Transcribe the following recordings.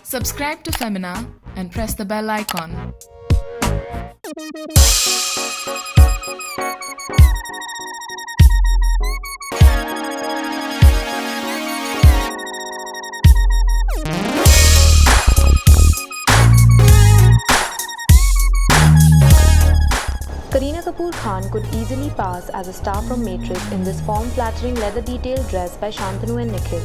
Subscribe to Femina and press the bell icon. Kareena Kapoor Khan could easily pass as a star from Matrix in this form-flattering leather-detailed dress by Shantanu and Nikhil.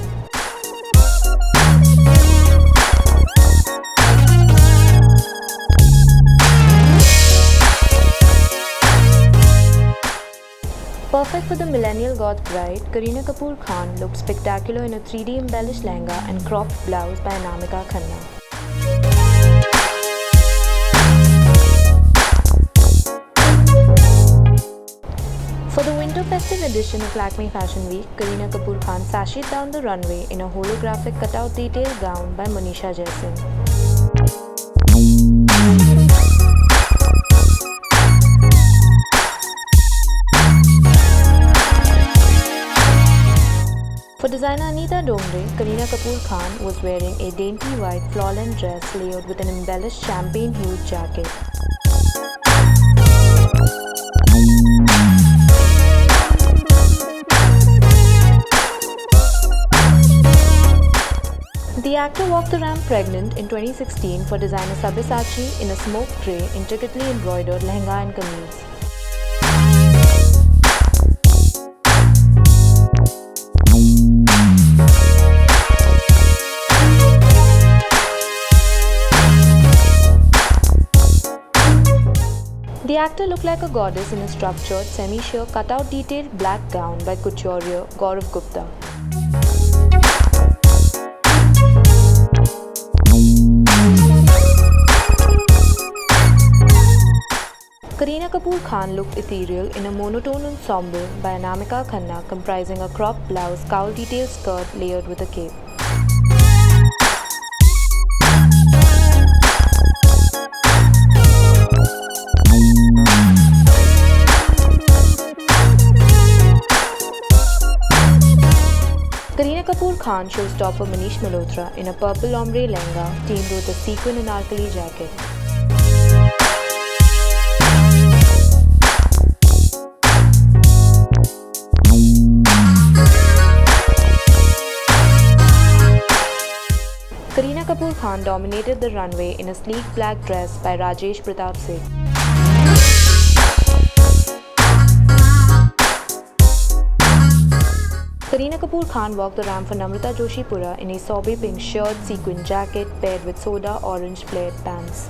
Perfect for the millennial goth bride, Kareena Kapoor Khan looked spectacular in a 3D embellished lehenga and cropped blouse by Anamika Khanna. For the Winter Festive edition of Lakme Fashion Week, Kareena Kapoor Khan sashayed down the runway in a holographic cutout detailed gown by Monisha Jaisingh. For designer Anita Dongre, Kareena Kapoor Khan was wearing a dainty white floor-length dress layered with an embellished champagne-hued jacket. The actor walked the ramp pregnant in 2016 for designer Sabyasachi in a smoke grey, intricately embroidered lehenga and kameez. The actor looked like a goddess in a structured, semi-sheer, cutout detailed black gown by couturier Gaurav Gupta. Kareena Kapoor Khan looked ethereal in a monotone ensemble by Anamika Khanna comprising a cropped blouse, cowl detailed skirt layered with a cape. Kareena Kapoor Khan Showstopper Manish Malhotra in a purple ombre lehenga teamed with a sequined anarkali jacket. Kareena Kapoor Khan dominated the runway in a sleek black dress by Rajesh Pratap Singh. Kareena Kapoor Khan walked the ramp for Namrata Joshipura in a sorbet pink shirt sequined jacket paired with soda orange flared pants.